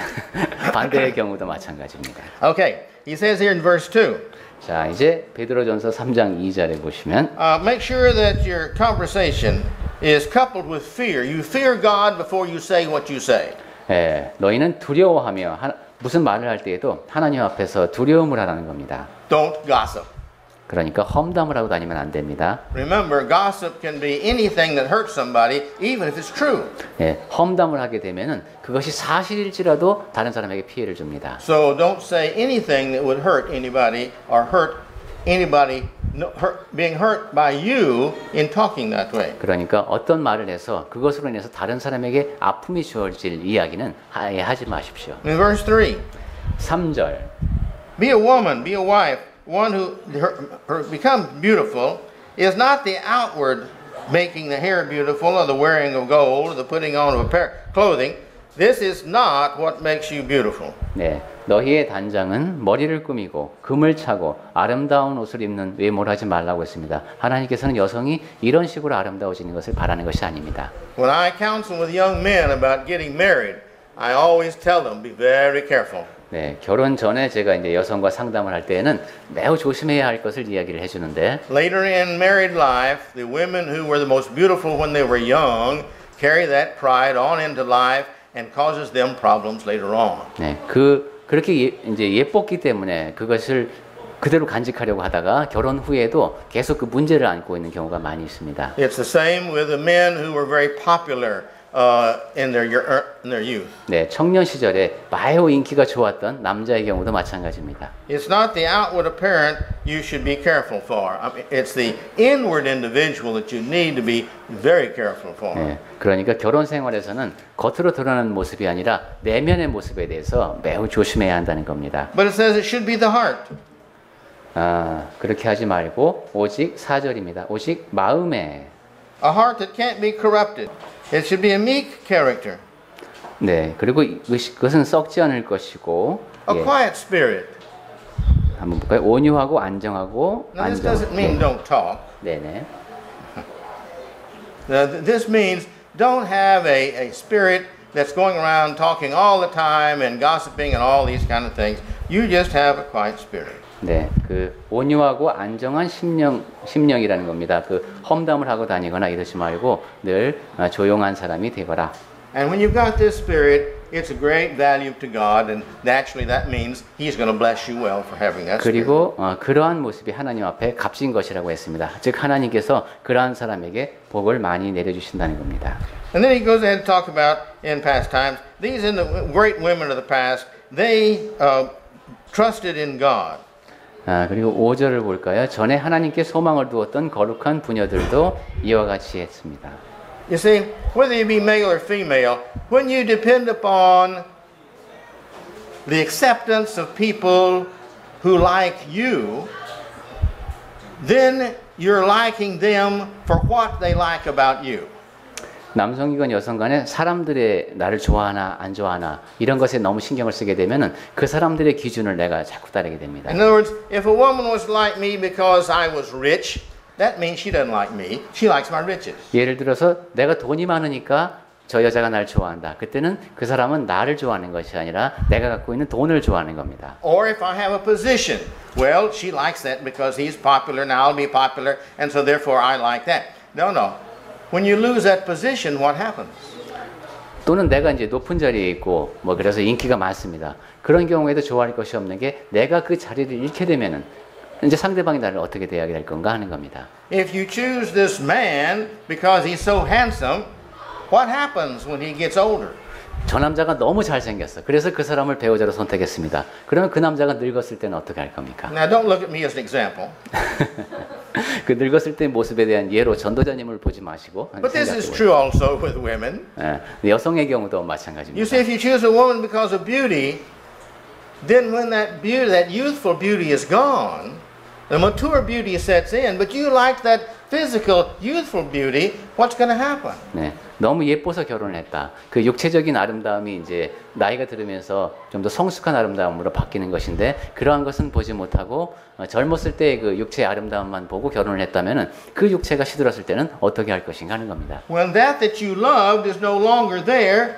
반대의 경우도 마찬가지입니다. Okay, he says here in verse 2. 자, 이제 베드로전서 3장 2절에 보시면 Make sure that your conversation is coupled with fear. You fear God before you say what you say. 예, 너희는 두려워하며 무슨 말을 할 때에도 하나님 앞에서 두려움을 하라는 겁니다. Don't gossip. 그러니까 험담을 하고 다니면 안 됩니다. Remember, gossip can be anything that hurts somebody, even if it's true. 예, 험담을 하게 되면은 그것이 사실일지라도 다른 사람에게 피해를 줍니다. So don't say anything that would hurt anybody or hurt anybody being hurt by you in talking that way. 그러니까 어떤 말을 해서 그것으로 인해서 다른 사람에게 아픔이 주어질 이야기는 아예 하지 마십시오. In verse 3, 3절. be a woman, be a wife, one who becomes beautiful is not the outward making the hair beautiful or the wearing of gold or the putting on of clothing. This is not what makes you beautiful. 네, 너희의 단장은 머리를 꾸미고 금을 차고 아름다운 옷을 입는 외모를 하지 말라고 했습니다. 하나님께서는 여성이 이런 식으로 아름다워지는 것을 바라는 것이 아닙니다. When I counsel with young men about getting married, I always tell them, be very careful. 네, 결혼 전에 제가 이제 여성과 상담을 할 때에는 매우 조심해야 할 것을 이야기를 해주는데 Later in married life, the women who were the most beautiful when they were young carry that pride on into life and causes them problems later on. 네, 그렇게 이제 예뻤기 때문에 그것을 그대로 간직하려고 하다가 결혼 후에도 계속 그 문제를 안고 있는 경우가 많이 있습니다. It's the same with the men who were very popular in their youth. 네, 청년 시절에 매우 인기가 좋았던 남자의 경우도 마찬가지입니다. It's not the outward appearance you should be careful for. I mean, it's the inward individual that you need to be very careful for. 네, 그러니까 결혼 생활에서는 겉으로 드러나는 모습이 아니라 내면의 모습에 대해서 매우 조심해야 한다는 겁니다. But it says it should be the heart. 그렇게 하지 말고 오직 4절입니다. 오직 마음에. A heart that can't be corrupted. It should be a meek character. 네, 그리고 그것은 썩지 않을 것이고 A quiet spirit. 한번 볼까요? 온유하고 안정하고 Now this doesn't mean don't talk. 네네. This means don't have a spirit that's going around talking all the time and gossiping and all these kind of things. You just have a quiet spirit. 네, 그 온유하고 안정한 심령이라는 겁니다. 그 험담을 하고 다니거나 이러지 말고 늘 조용한 사람이 되거라. And when you've got this spirit, it's a great value to God, and naturally that means He's going to bless you well for having that spirit. 그리고 그러한 모습이 하나님 앞에 값진 것이라고 했습니다. 즉 하나님께서 그러한 사람에게 복을 많이 내려주신다는 겁니다. And then he goes ahead and talk about in past times. These great women of the past, they trusted in God. 그리고 5절을 볼까요? 전에 하나님께 소망을 두었던 거룩한 부녀들도 이와 같이 했습니다. You see, whether you be male or female, when you depend upon the acceptance of people who like you, then you're liking them for what they like about you. 남성이건 여성간에 사람들의 나를 좋아하나 안 좋아하나 이런 것에 너무 신경을 쓰게 되면은 그 사람들의 기준을 내가 자꾸 따르게 됩니다. In other words, if a woman was like me because I was rich, that means she doesn't like me. She likes my riches. 예를 들어서 내가 돈이 많으니까 저 여자가 날 좋아한다. 그때는 그 사람은 나를 좋아하는 것이 아니라 내가 갖고 있는 돈을 좋아하는 겁니다. Or if I have a position, well, she likes that because he's popular, now I'll be popular, and so therefore I like that. No. When you lose that position, what happens? 또는 내가 이제 높은 자리에 있고 뭐 그래서 인기가 많습니다. 그런 경우에도 좋아할 것이 없는 게 내가 그 자리를 잃게 되면은 이제 상대방이 나를 어떻게 대하게 될 건가 하는 겁니다. If you choose this man because he's so handsome, what happens when he gets older? 저 남자가 너무 잘생겼어. 그래서 그 사람을 배우자로 선택했습니다. 그러면 그 남자가 늙었을 때는 어떻게 할 겁니까? Now don't look at me as an example. 그 늙었을 때 모습에 대한 예로 전도자님을 보지 마시고 But this is true also with women. 여성의 경우도 You 마찬가지입니다. see, if you choose a woman because of beauty, then when that youthful beauty is gone, the mature beauty sets in, but you like that physical, youthful beauty, what's going to happen? 네, 너무 예뻐서 결혼을 했다. 그 육체적인 아름다움이 이제 나이가 들으면서 좀 더 성숙한 아름다움으로 바뀌는 것인데 그러한 것은 보지 못하고 젊었을 때 그 육체의 아름다움만 보고 결혼을 했다면은 그 육체가 시들었을 때는 어떻게 할 것인가 하는 겁니다. When that you loved is no longer there,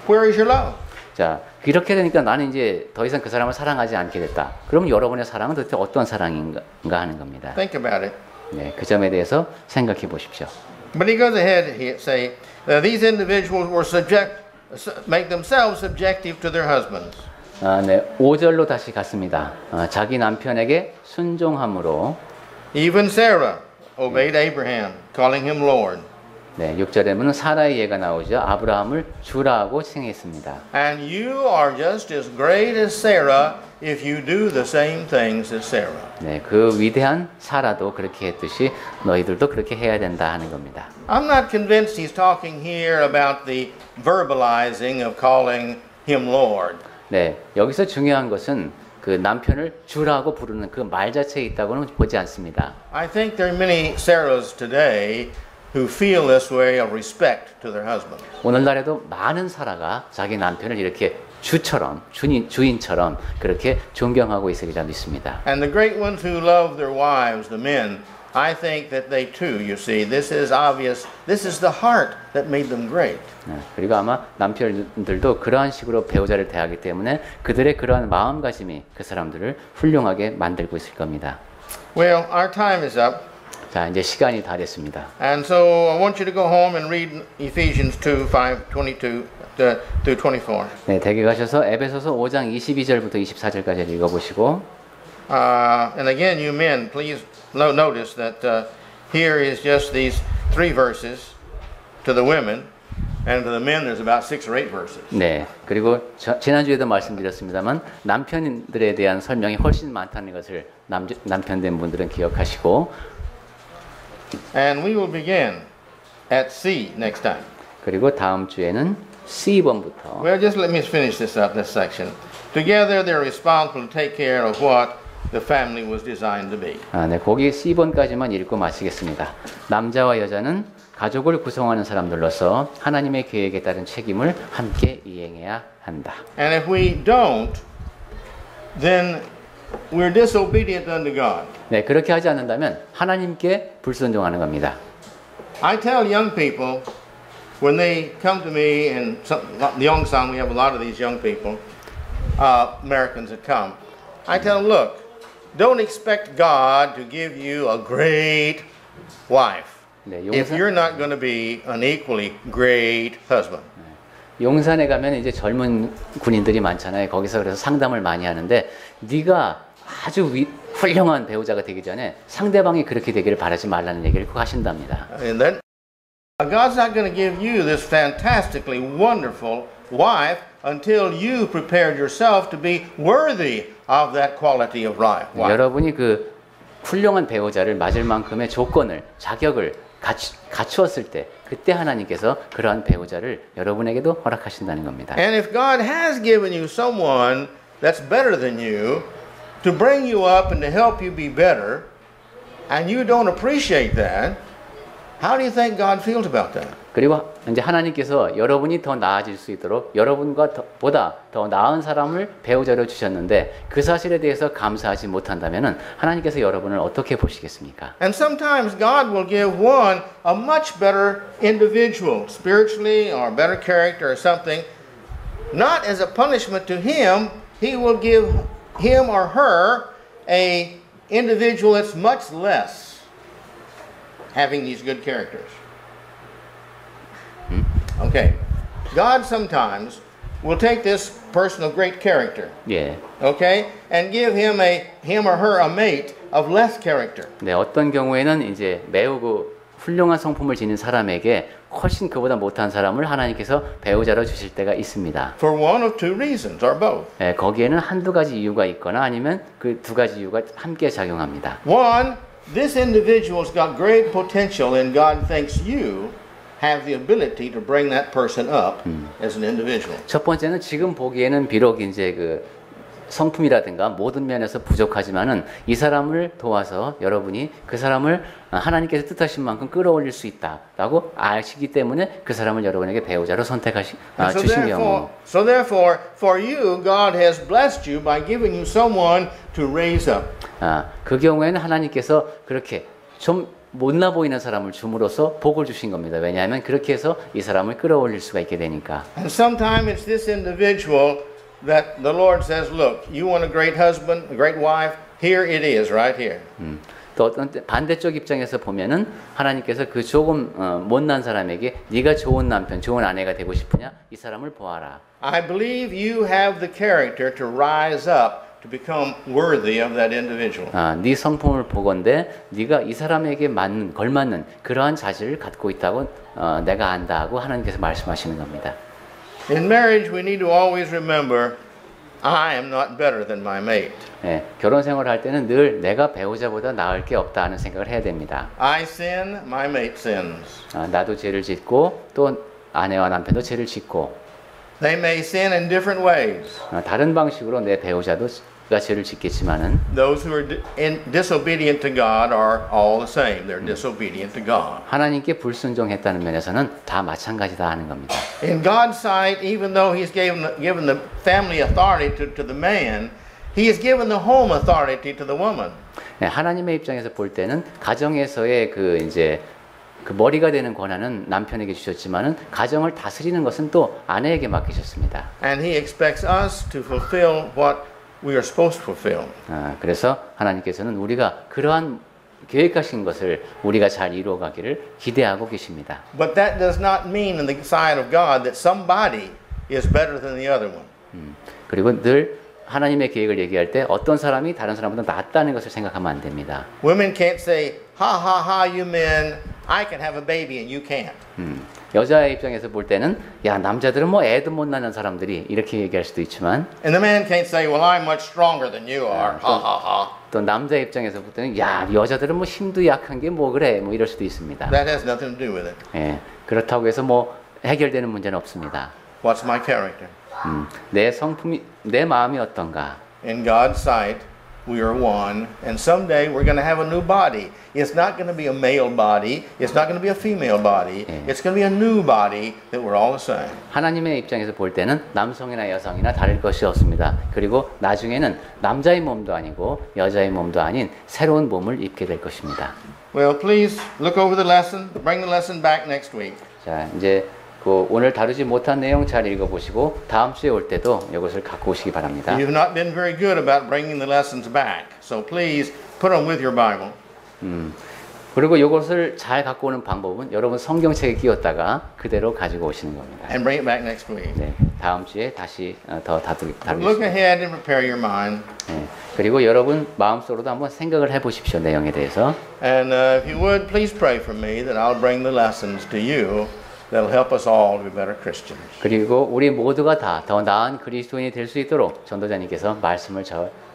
where is your love? 자, 이렇게 되니까 나는 이제 더 이상 그 사람을 사랑하지 않게 됐다. 그럼 여러분의 사랑은 도대체 어떤 사랑인가 하는 겁니다. Think about it. 네, 그 점에 대해서 생각해 보십시오. But he goes ahead to say, these individuals were make themselves subjective to their husbands. 네, 5절로 다시 갔습니다. 자기 남편에게 순종함으로. Even Sarah obeyed Abraham, calling him Lord. 네, 6절에 보면 사라의 예가 나오죠. 아브라함을 주라고 칭했습니다. And you are just as great as Sarah if you do the same things as Sarah. 네, 그 위대한 사라도 그렇게 했듯이 너희들도 그렇게 해야 된다 하는 겁니다. I'm not convinced he's talking here about the verbalizing of calling him Lord. 네, 여기서 중요한 것은 그 남편을 주라고 부르는 그 말 자체에 있다고는 보지 않습니다. I think there are many Sarahs today who feel this way of respect to their husband. 오늘날에도 많은 사라가 자기 남편을 이렇게 주처럼, 주인처럼 그렇게 존경하고 있으리라 믿습니다. And the great ones who love their wives, the men, I think that they too, you see, this is obvious, this is the heart that made them great. 네, 그리고 아마 남편들도 그러한 식으로 배우자를 대하기 때문에 그들의 그러한 마음가짐이 그 사람들을 훌륭하게 만들고 있을 겁니다. Well, our time is up. 자, 이제 시간이 다 됐습니다. And so I want you to go home and read Ephesians 2, 5:22 through 24. 네, 댁에 가셔서 에베소서 5장 22절부터 24절까지 읽어보시고 And again, you men, please notice that here is just these 3 verses to the women, and to the men there's about 6 or 8 verses. 네, 그리고 지난주에도 말씀드렸습니다만 남편들에 대한 설명이 훨씬 많다는 것을 남편된 분들은 기억하시고 And we will begin at C next time. 그리고 다음 주에는 C번부터 Well, just let me finish this up, this section. Together they're responsible to take care of what the family was designed to be. 네, 거기 C번까지만 읽고 마치겠습니다. 남자와 여자는 가족을 구성하는 사람들로서 하나님의 계획에 따른 책임을 함께 이행해야 한다. And if we don't, then we're disobedient unto God. 네, 그렇게 하지 않는다면 하나님께 불순종하는 겁니다. I tell young people when they come to me, and the Yongsang, we have a lot of these young people, Americans that come. I tell them, look, don't expect God to give you a great wife 네, if you're not going to be an equally great husband. 용산에 가면 이제 젊은 군인들이 많잖아요. 거기서 그래서 상담을 많이 하는데 네가 아주 훌륭한 배우자가 되기 전에 상대방이 그렇게 되기를 바라지 말라는 얘기를 꼭 하신답니다. And then God's not going to give you this fantastically wonderful wife until you prepared yourself to be worthy of that quality of wife. 여러분이 그 훌륭한 배우자를 맞을 만큼의 조건을, 자격을 갖추었을 때 그때 하나님께서 그러한 배우자를 여러분에게도 허락하신다는 겁니다. And if God has given you someone that's better than you to bring you up and to help you be better, and you don't appreciate that, how do you think God feels about that? 그리고 이제 하나님께서 여러분이 더 나아질 수 있도록 여러분과 보다 더 나은 사람을 배우자로 주셨는데 그 사실에 대해서 감사하지 못한다면은 하나님께서 여러분을 어떻게 보시겠습니까? And sometimes God will give one a much better individual, spiritually or better character or something, not as a punishment to him. He will give him or her a individual that's much less having these good characters. Okay. God sometimes will take this person of great character, 예. okay, and give him or her a mate of less character. 네, 어떤 경우에는 이제 매우 그 훌륭한 성품을 지닌 사람에게 훨씬 그보다 못한 사람을 하나님께서 배우자로 주실 때가 있습니다. For one of 2 reasons or both. 네, 거기에는 한두 가지 이유가 있거나 아니면 그 2가지 이유가 함께 작용합니다. One, this individual's got great potential and God thinks you have the ability to bring that person up as an individual. 첫 번째는 지금 보기에는 비록 이제 그 성품이라든가 모든 면에서 부족하지만은 이 사람을 도와서 여러분이 그 사람을 하나님께서 뜻하신 만큼 끌어올릴 수 있다라고 아시기 때문에 그 사람을 여러분에게 배우자로 주신 경우. So therefore, for you, God has blessed you by giving you someone to raise up. 그 경우에는 하나님께서 그렇게 좀 못나 보이는 사람을 줌으로써 복을 주신 겁니다. 왜냐하면 그렇게 해서 이 사람을 끌어올릴 수가 있게 되니까. And sometimes it's this individual that the Lord says, look, you want a great husband, a great wife, here it is, right here. 또 어떤 때 반대쪽 입장에서 보면은 하나님께서 그 조금 못난 사람에게 네가 좋은 남편, 좋은 아내가 되고 싶으냐? 이 사람을 보아라. I believe you have the character to rise up to become worthy of that individual. 네 성품을 보건대 네가 이 사람에게 맞는 걸맞는 그러한 자질을 갖고 있다고 내가 안다 하고 하나님께서 말씀하시는 겁니다. In marriage, we need to always remember, I am not better than my mate. 예, 결혼 생활을 할 때는 늘 내가 배우자보다 나을 게 없다 하는 생각을 해야 됩니다. I sin, my mate sins. 나도 죄를 짓고 또 아내와 남편도 죄를 짓고 They may sin in different ways. 다른 방식으로 내 배우자도 죄를 짓겠지만은 Those who are disobedient to God are all the same. They're disobedient to God. 하나님께 불순종했다는 면에서는 다 마찬가지다 하는 겁니다. In God's sight, even though He's given the family authority to the man, He has given the home authority to the woman. 네, 하나님의 입장에서 볼 때는 가정에서의 그 머리가 되는 권한은 남편에게 주셨지만은 가정을 다스리는 것은 또 아내에게 맡기셨습니다. And He expects us to fulfill what we are supposed to fulfill. 그래서 하나님께서는 우리가 그러한 계획하신 것을 우리가 잘 이루어가기를 기대하고 계십니다. But that does not mean in the sight of God that somebody is better than the other one. 그리고 늘 하나님의 계획을 얘기할 때 어떤 사람이 다른 사람보다 낫다는 것을 생각하면 안 됩니다. Women can't say, ha ha ha, you men, I can have a baby and you can't. 여자의 입장에서 볼 때는 야 남자들은 뭐 애도 못 낳는 사람들이 이렇게 얘기할 수도 있지만 And the man can't say, well, I'm much stronger than you are. Ha ha ha. 또 남자 입장에서 볼 때는 야 여자들은 뭐 힘도 약한 게 뭐 그래 뭐 이럴 수도 있습니다. That has nothing to do with it. 예, 그렇다고 해서 뭐 해결되는 문제는 없습니다. What's my character? 내 성품이 내 마음이 어떤가? In God's sight, we are one, and someday we're going to have a new body. It's not going to be a male body. It's not going to be a female body. It's going to be a new body that we're all the same. 하나님의 입장에서 볼 때는 남성이나 여성이나 다를 것이 없습니다. 그리고 나중에는 남자의 몸도 아니고 여자의 몸도 아닌 새로운 몸을 입게 될 것입니다. Well, please look over the lesson. Bring the lesson back next week. 자, 이제 그 오늘 다루지 못한 내용 잘 읽어보시고 다음 주에 올 때도 이것을 갖고 오시기 바랍니다. You've not been very good about bringing the lessons back, so please put them with your Bible. 그리고 이것을 잘 갖고 오는 방법은 여러분 성경책에 끼웠다가 그대로 가지고 오시는 겁니다. And bring it back next week. 네, 다음 주에 다시 더 Look 다루겠습니다. ahead and prepare your mind. 네, 그리고 여러분 마음속으로도 한번 생각을 해보십시오 내용에 대해서. And if you would, please pray for me that I'll bring the lessons to you that'll help us all to be better Christians. 그리고 우리 모두가 다 더 나은 그리스도인이 될 수 있도록 전도자님께서 말씀을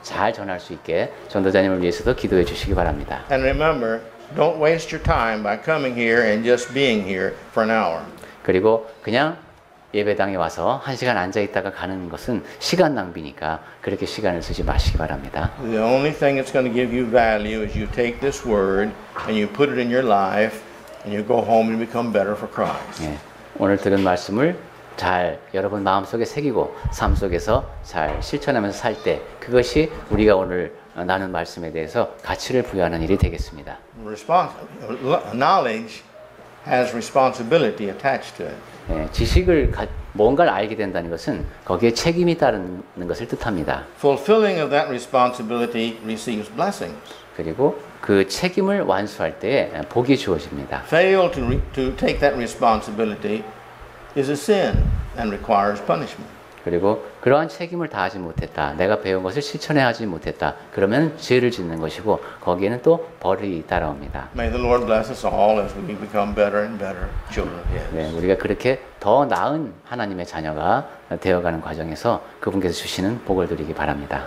잘 전할 수 있게 전도자님을 위해서도 기도해 주시기 바랍니다. And remember, don't waste your time by coming here and just being here for an hour. 그리고 그냥 예배당에 와서 1시간 앉아 있다가 가는 것은 시간 낭비니까 그렇게 시간을 쓰지 마시기 바랍니다. The only thing that's going to give you value is you take this word and you put it in your life and you go home and become better for Christ. 예, 오늘 들은 말씀을 잘 여러분 마음속에 새기고 삶 속에서 잘 실천하면서 살 때 그것이 우리가 오늘 나눈 말씀에 대해서 가치를 부여하는 일이 되겠습니다. Knowledge has responsibility attached to it. 예, 지식을 뭔가를 알게 된다는 것은 거기에 책임이 따르는 것을 뜻합니다. Fulfilling of that responsibility receives blessings. 그리고 그 책임을 완수할 때에 복이 주어집니다. Fail to take that responsibility is a sin and requires punishment. 그리고 그러한 책임을 다하지 못했다. 내가 배운 것을 실천해 하지 못했다. 그러면 죄를 짓는 것이고 거기에는 또 벌이 따라옵니다. May the Lord bless us all as we become better and better children of His. 네, 우리가 그렇게 더 나은 하나님의 자녀가 되어가는 과정에서 그분께서 주시는 복을 누리기 바랍니다.